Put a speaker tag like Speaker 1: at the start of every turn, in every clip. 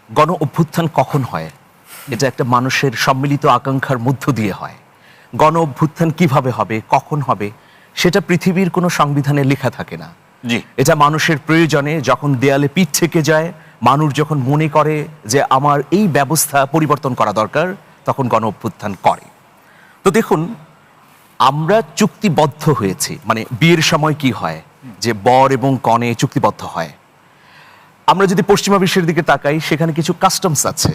Speaker 1: গণ অভ্যুত্থান কখন হয়? এটা একটা মানুষের সম্মিলিত আকাঙ্ক্ষার মধ্য দিয়ে হয়। গণ অভ্যুত্থান কিভাবে হবে, কখন হবে, সেটা পৃথিবীর কোনো সংবিধানে লেখা থাকে না।
Speaker 2: জি।
Speaker 1: এটা মানুষের প্রয়োজনে, যখন দেয়ালে পিঠ থেকে যায়, মানুষ যখন মনে করে যে আমার এই ব্যবস্থা পরিবর্তন করা দরকার, তখন গণ অভ্যুত্থান করে। তো দেখুন, আমরা চুক্তিবদ্ধ হয়েছি, মানে বিয়ের সময় কি হয় যে বর এবং কনে চুক্তিবদ্ধ হয়। আমরা যদি পশ্চিমা বিশ্বের দিকে তাকাই, সেখানে কিছু কাস্টমস আছে,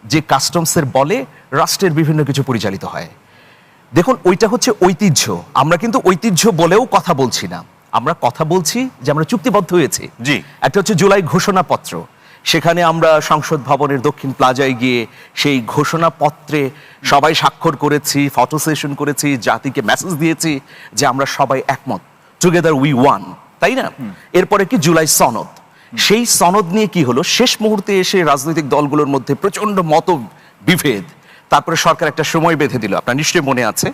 Speaker 1: যে কাস্টমসের বলে রাষ্ট্রের বিভিন্ন কিছু পরিচালিত হয়। দেখুন, ওইটা হচ্ছে ঐতিহ্য। আমরা কিন্তু ঐতিহ্য বলেও কথা বলছি না, আমরা কথা বলছি যে আমরা চুক্তিবদ্ধ হয়েছি।
Speaker 2: জি।
Speaker 1: একটা হচ্ছে জুলাই ঘোষণাপত্র, সেখানে আমরা সংসদ ভবনের দক্ষিণ প্লাজায় গিয়ে সেই ঘোষণাপত্রে সবাই স্বাক্ষর করেছি, ফটো সেশন করেছি, জাতিকে মেসেজ দিয়েছি যে আমরা সবাই একমত, টুগেদার উই ওয়ান, তাই না? এরপরে কি জুলাই সনদ, সেই সনদ নিয়ে কি হলো, শেষ মুহূর্তে এসে রাজনৈতিক দলগুলোর মধ্যে প্রচন্ড মত বিভেদ, তারপরে সরকার একটা সময় বেঁধে দিল, আপনার নিশ্চয়ই মনে আছে।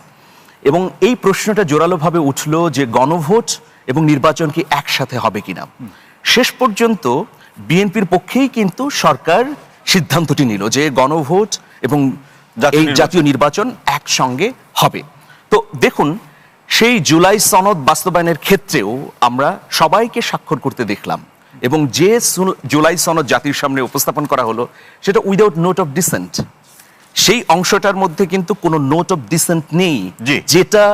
Speaker 1: এবং এই প্রশ্নটা জোরালোভাবে উঠল যে গণভোট এবং নির্বাচন কি একসাথে হবে কিনা। শেষ পর্যন্ত বিএনপির পক্ষেই কিন্তু সরকার সিদ্ধান্তটি নিল যে গণভোট এবং এই জাতীয় নির্বাচন একসঙ্গে হবে। তো দেখুন, সেই জুলাই সনদ বাস্তবায়নের ক্ষেত্রেও আমরা সবাইকে স্বাক্ষর করতে দেখলাম, এবং যে জুলাই সনদ জাতির সামনে উপস্থাপন করা হলো সেটা উইদাউট নোট অফ ডিসেন্ট। সেই অংশটার মধ্যে কিন্তু কোনো নোট অফ ডিসেন্ট নেই, যেটা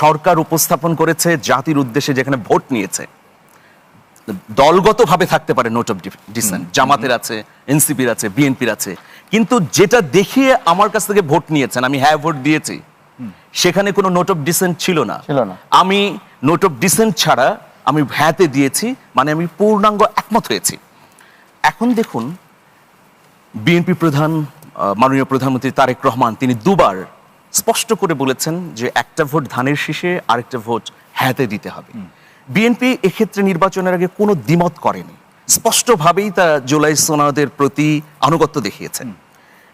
Speaker 1: সরকার উপস্থাপন করেছে জাতির উদ্দেশ্যে, যেখানে ভোট নিয়েছে। দলগতভাবে থাকতে পারে নোট অফ ডিসেন্ট, জামাতের আছে, এনসিপির আছে, বিএনপির আছে, কিন্তু যেটা দেখিয়ে আমার কাছ থেকে ভোট নিয়েছেন, আমি হ্যাঁ ভোট দিয়েছি, সেখানে কোনো নোট অফ ডিসেন্ট ছিল না। আমি নোট অফ ডিসেন্ট ছাড়া আমি হ্যাঁতে দিয়েছি, মানে আমি পূর্ণাঙ্গ একমত হয়েছি। এখন দেখুন, বিএনপি প্রধান মাননীয় প্রধানমন্ত্রী তারেক রহমান তিনি দুবার স্পষ্ট করে বলেছেন যে একটা ভোট ধানের শীষে, আরেকটা ভোট হ্যাঁতে দিতে হবে। বিএনপি এক্ষেত্রে নির্বাচনের আগে কোনো দ্বিমত করেনি, স্পষ্টভাবেই তা জুলাই সনদের প্রতি আনুগত্য দেখিয়েছেন।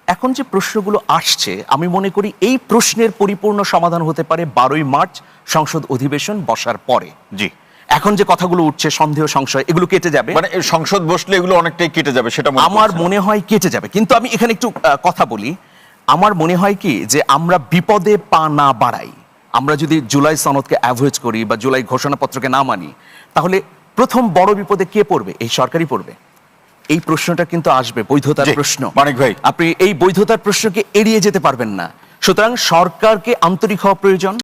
Speaker 1: এখন যে প্রশ্নগুলো আসছে, আমি মনে করি এই প্রশ্নের পরিপূর্ণ সমাধান হতে পারে 12ই মার্চ সংসদ অধিবেশন বসার পরে।
Speaker 2: জি।
Speaker 1: এখন যে কথাগুলো উঠছে, সন্দেহ, সংশয়, এগুলো কেটে যাবে,
Speaker 2: মানে সংসদ বসলে এগুলো অনেকটাই কেটে যাবে, সেটা
Speaker 1: আমার মনে হয় কেটে যাবে। কিন্তু আমি এখানে একটু কথা বলি, আমার মনে হয় কি যে আমরা বিপদে পা না বাড়াই, আমরা যদি জুলাই সনদকে অ্যাভয়েড করি বা জুলাই ঘোষণাপত্রকে না মানি, তাহলে প্রথম বড় বিপদে কে পড়বে? এই সরকারই পড়বে। এই প্রশ্নটা কিন্তু আসবে, বৈধতার প্রশ্ন।
Speaker 2: মানিক ভাই,
Speaker 1: আপনি এই বৈধতার প্রশ্নকে এড়িয়ে যেতে পারবেন না। সুতরাং সরকারকে আন্তরিক হওয়া প্রয়োজন।